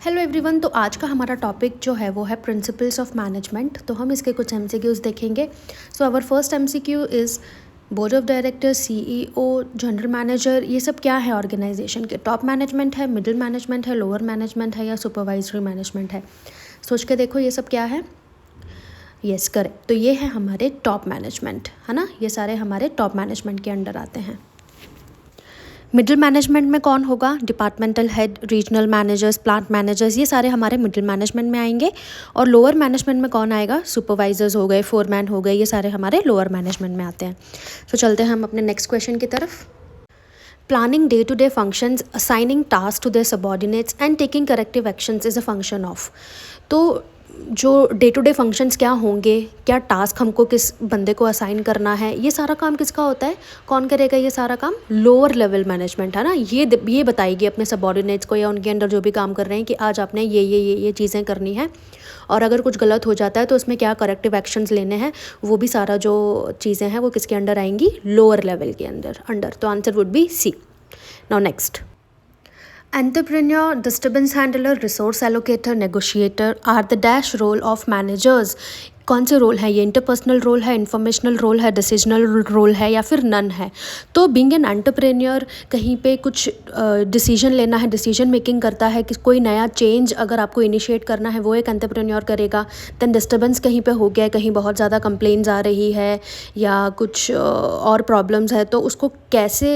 Hello everyone. तो आज का हमारा टॉपिक जो है वो है प्रिंसिपल्स ऑफ मैनेजमेंट। तो हम इसके कुछ एमसीक्यूज़ देखेंगे। So our first MCQ is board of directors, CEO, general manager, ये सब क्या है ऑर्गेनाइजेशन के? टॉप मैनेजमेंट है, मिडिल मैनेजमेंट है, लोअर मैनेजमेंट है या सुपरवाइजरी मैनेजमेंट है? सोच के देखो ये सब क्या है। Yes correct. तो ये है हमारे टॉप मैनेजमेंट, है ना। ये सारे हमारे टॉप मैनेजमेंट के अंडर आते हैं। मिडिल मैनेजमेंट में कौन होगा? Departmental head, regional managers, plant managers, ये सारे हमारे मिडिल मैनेजमेंट में आएंगे। और लोअर मैनेजमेंट में कौन आएगा? सुपरवाइजर्स हो गए, फोरमैन हो गए, ये सारे हमारे लोअर मैनेजमेंट में आते हैं। तो चलते हैं हम अपने नेक्स्ट क्वेश्चन की तरफ। Planning day to day functions, assigning task to their subordinates and taking corrective actions is a function of. तो जो डे टू डे फंक्शंस क्या होंगे, क्या टास्क हमको किस बंदे को असाइन करना है, ये सारा काम किसका होता है? कौन करेगा ये सारा काम? लोअर लेवल मैनेजमेंट, है ना। ये बताएगी अपने सबॉर्डिनेट्स को या उनके अंडर जो भी काम कर रहे हैं कि आज आपने ये चीज़ें करनी है, और अगर कुछ गलत हो जाता है तो उसमें क्या करेक्टिव एक्शंस लेने हैं, वो भी सारा जो चीज़ें हैं वो किसके अंडर आएंगी? लोअर लेवल के अंडर। तो answer would be C. Now next, entrepreneur, disturbance handler, resource allocator, negotiator are the dash role of managers। कौन से रोल है ये? इंटरपर्सनल रोल है, इन्फॉर्मेशनल रोल है, डिसीजनल रोल है या फिर नन है? तो बीइंग एन एंटरप्रेन्योर कहीं पे कुछ डिसीजन लेना है, डिसीजन मेकिंग करता है कि कोई नया चेंज अगर आपको इनिशिएट करना है वो एक एंटरप्रेन्योर करेगा। देन डिस्टर्बेंस कहीं पे हो गया, कहीं बहुत ज़्यादा कंप्लेंट्स आ रही है या कुछ और प्रॉब्लम्स है, तो उसको कैसे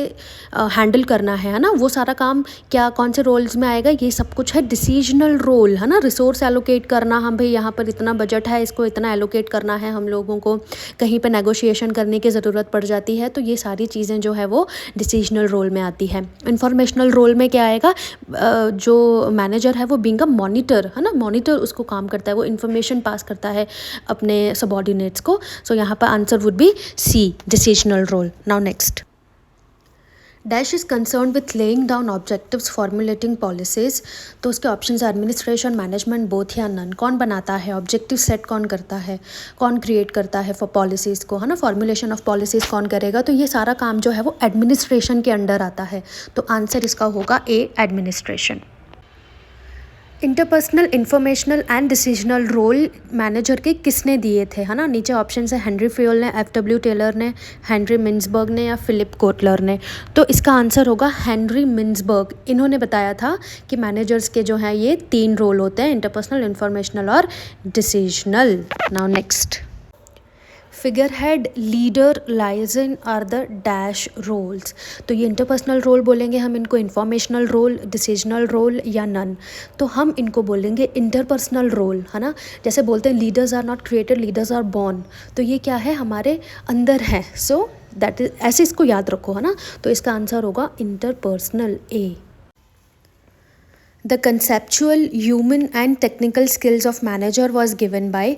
हैंडल करना है ना, वो सारा काम क्या कौन से रोल्स में आएगा? ये सब कुछ है डिसीजनल रोल, है ना। रिसोर्स एलोकेट करना, हम भाई यहाँ पर इतना बजट है, इसको इतना एलोकेट करना है हम लोगों को, कहीं पे नेगोशिएशन करने की ज़रूरत पड़ जाती है, तो ये सारी चीज़ें जो है वो डिसीजनल रोल में आती है। इंफॉर्मेशनल रोल में क्या आएगा? जो मैनेजर है वो बीइंग अ मॉनिटर, है ना, मॉनिटर उसको काम करता है, वो इन्फॉर्मेशन पास करता है अपने सबॉर्डिनेट्स को। सो यहाँ पर answer would be C, decisional role. Now next, dash is concern with laying down objectives, formulating policies. तो उसके ऑप्शन एडमिनिस्ट्रेशन, मैनेजमेंट, बोथ या नन। कौन बनाता है ऑब्जेक्टिव सेट? कौन करता है? कौन क्रिएट करता है फॉर पॉलिसीज़ को, है ना। फॉर्मुलेशन ऑफ पॉलिसीज़ कौन करेगा? तो ये सारा काम जो है वो एडमिनिस्ट्रेशन के अंडर आता है। तो आंसर इसका होगा A, administration. Interpersonal, informational and decisional role manager के किसने दिए थे, है ना। नीचे ऑप्शन है हेनरी फेयोल ने, एफ.डब्ल्यू. टेलर ने, हेनरी मिन्सबर्ग ने या फिलिप कोटलर ने। तो इसका आंसर होगा हेनरी मिन्सबर्ग। इन्होंने बताया था कि मैनेजर्स के जो हैं ये 3 रोल होते हैं, इंटरपर्सनल, इंफॉर्मेशनल और decisional. Now next, figure head, leader, liaison are the dash roles. तो ये इंटरपर्सनल रोल बोलेंगे हम इनको, इंफॉर्मेशनल रोल, डिसीजनल रोल या नन। तो हम इनको बोलेंगे इंटरपर्सनल रोल, है ना। जैसे बोलते हैं leaders are not created, leaders are born. तो ये क्या है? हमारे अंदर है। सो दैट इज, ऐसे इसको याद रखो, है ना। तो इसका आंसर होगा interpersonal, A. The conceptual, human and technical skills of manager was given bye,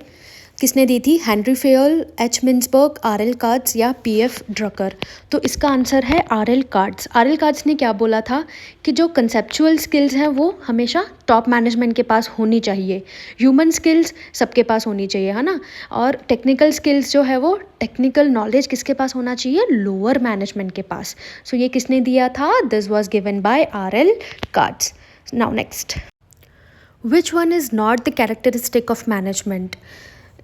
किसने दी थी? Henry Fayol, H मिन्सबर्ग, RL. Cards या पी.एफ. ड्रकर। तो इसका आंसर है आर.एल. कार्ड्स। आर.एल. कार्ड्स ने क्या बोला था कि जो कंसेप्चुअल स्किल्स हैं वो हमेशा टॉप मैनेजमेंट के पास होनी चाहिए, ह्यूमन स्किल्स सबके पास होनी चाहिए, है ना, और टेक्निकल स्किल्स जो है वो, टेक्निकल नॉलेज किसके पास होना चाहिए? लोअर मैनेजमेंट के पास। सो ये किसने दिया था? This was given by R L. Katz. Now next, which one is not the characteristic of management?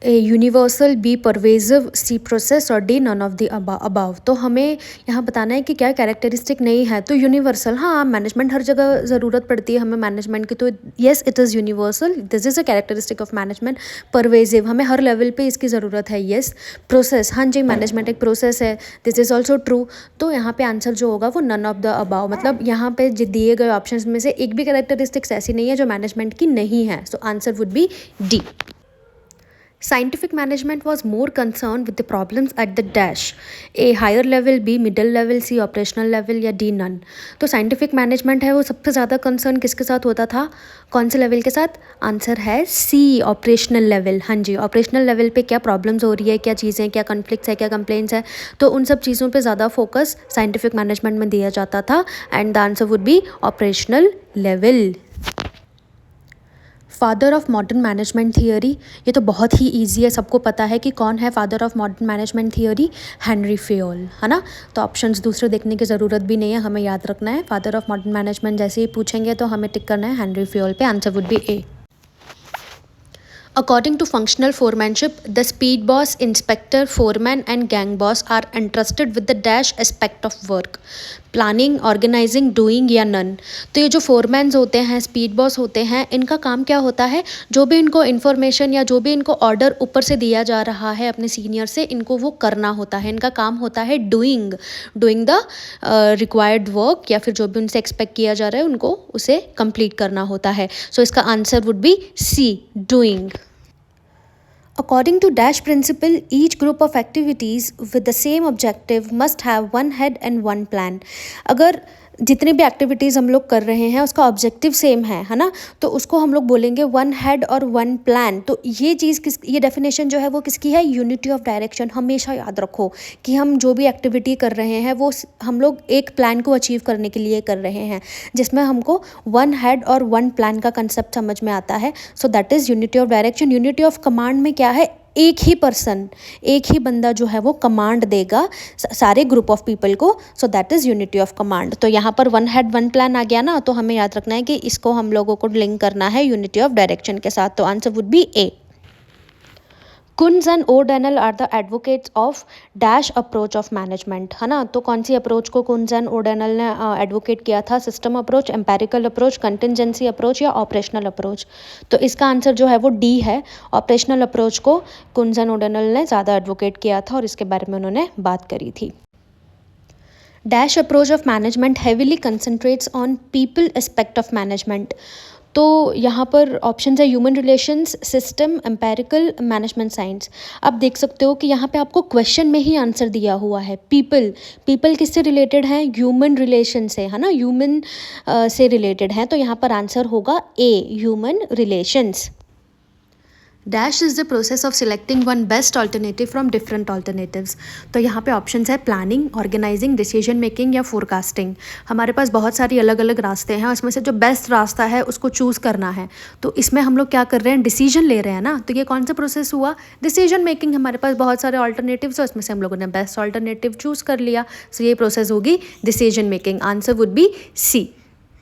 A universal, B pervasive, C process or D none of the above. तो हमें यहाँ बताना है कि क्या कैरेक्टरिस्टिक नहीं है। तो यूनिवर्सल, हाँ, मैनेजमेंट हर जगह ज़रूरत पड़ती है हमें मैनेजमेंट की, तो yes it is universal, this is a characteristic of management. Pervasive, हमें हर लेवल पे इसकी ज़रूरत है, येस। प्रोसेस, हाँ जी, मैनेजमेंट एक प्रोसेस है, दिस इज़ ऑल्सो ट्रू। तो यहाँ पे आंसर जो होगा वो नन ऑफ द अबाव, मतलब यहाँ पे दिए गए ऑप्शन में से एक भी कैरेक्टरिस्टिक्स ऐसी नहीं है जो मैनेजमेंट की नहीं है। So answer would B D. Scientific management was more concerned with the problems at the dash, A higher level, B middle level, C operational level या D none। तो साइंटिफिक मैनेजमेंट है वो सबसे ज़्यादा कंसर्न किसके साथ होता था? कौन से लेवल के साथ? आंसर है सी, ऑपरेशनल लेवल। हाँ जी, ऑपरेशनल लेवल पे क्या प्रॉब्लम्स हो रही है, क्या चीज़ें, क्या कॉन्फ्लिक्ट्स है, क्या कंप्लेंट्स है, तो उन सब चीज़ों पे ज़्यादा फोकस साइंटिफिक मैनेजमेंट में दिया जाता था, and the answer would be operational level. Father of modern management theory, ये तो बहुत ही ईजी है, सबको पता है कि कौन है father of modern management theory, Henry Fayol, है ना। तो ऑप्शंस दूसरे देखने की ज़रूरत भी नहीं है, हमें याद रखना है फादर ऑफ मॉडर्न मैनेजमेंट जैसे ही पूछेंगे तो हमें टिक करना है हेनरी फेयोल पे, answer would be A. According to functional foremanship, the speed boss, inspector, foreman and gang boss are entrusted with the dash aspect of work, planning, organising, doing या none. तो ये जो फोरमैन्स होते हैं, स्पीड बॉस होते हैं, इनका काम क्या होता है, जो भी इनको इन्फॉर्मेशन या जो भी इनको ऑर्डर ऊपर से दिया जा रहा है अपने सीनियर से, इनको वो करना होता है। इनका काम होता है डूइंग द रिक्वायर्ड वर्क, या फिर जो भी उनसे एक्सपेक्ट किया जा रहा है उनको उसे कंप्लीट करना होता है। सो इसका answer would be C, doing. According to Dash principle, each group of activities with the same objective must have one head and one plan. अगर जितनी भी एक्टिविटीज़ हम लोग कर रहे हैं उसका ऑब्जेक्टिव सेम है ना, तो उसको हम लोग बोलेंगे वन हेड और वन प्लान। तो ये चीज़ ये डेफिनेशन जो है वो किसकी है, यूनिटी ऑफ डायरेक्शन। हमेशा याद रखो कि हम जो भी एक्टिविटी कर रहे हैं वो हम लोग एक प्लान को अचीव करने के लिए कर रहे हैं, जिसमें हमको वन हेड और वन प्लान का कंसेप्ट समझ में आता है। So that is unity of direction. Unity of command में क्या है, एक ही पर्सन, एक ही बंदा जो है वो कमांड देगा सारे ग्रुप ऑफ पीपल को। So that is unity of command. तो यहाँ पर वन हेड वन प्लान आ गया ना, तो हमें याद रखना है कि इसको हम लोगों को लिंक करना है यूनिटी ऑफ डायरेक्शन के साथ। तो answer would be A. Koontz and O'Donnell are the advocates of dash approach of management, है ना। तो कौन सी अप्रोच को कुन्स एंड ओडेनल ने एडवोकेट किया था, system approach, empirical approach, contingency approach या ऑपरेशनल अप्रोच। तो इसका आंसर जो है वो डी है। ऑपरेशनल अप्रोच को कुन्स एंड ओडेनल ने ज़्यादा एडवोकेट किया था और इसके बारे में उन्होंने बात करी थी। Dash approach of management heavily concentrates on people aspect of management. तो यहाँ पर ऑप्शन है human relations, system, empirical, management science. आप देख सकते हो कि यहाँ पे आपको क्वेश्चन में ही आंसर दिया हुआ है पीपल किससे रिलेटेड है, ह्यूमन रिलेशन से, है ना, ह्यूमन से रिलेटेड है। तो यहाँ पर आंसर होगा A, human relations. Dash is the process of selecting one best alternative from different alternatives. तो यहाँ पे ऑप्शंस है प्लानिंग, ऑर्गेनाइजिंग, डिसीजन मेकिंग या फोरकास्टिंग। हमारे पास बहुत सारी अलग अलग रास्ते हैं, उसमें से जो बेस्ट रास्ता है उसको चूज़ करना है। तो इसमें हम लोग क्या कर रहे हैं, डिसीजन ले रहे हैं ना। तो ये कौन सा प्रोसेस हुआ, डिसीजन मेकिंग। हमारे पास बहुत सारे ऑल्टरनेटिव्स है, उसमें से हम लोगों ने बेस्ट ऑल्टरनेटिव चूज़ कर लिया। सो ये प्रोसेस होगी decision making. Answer would be C.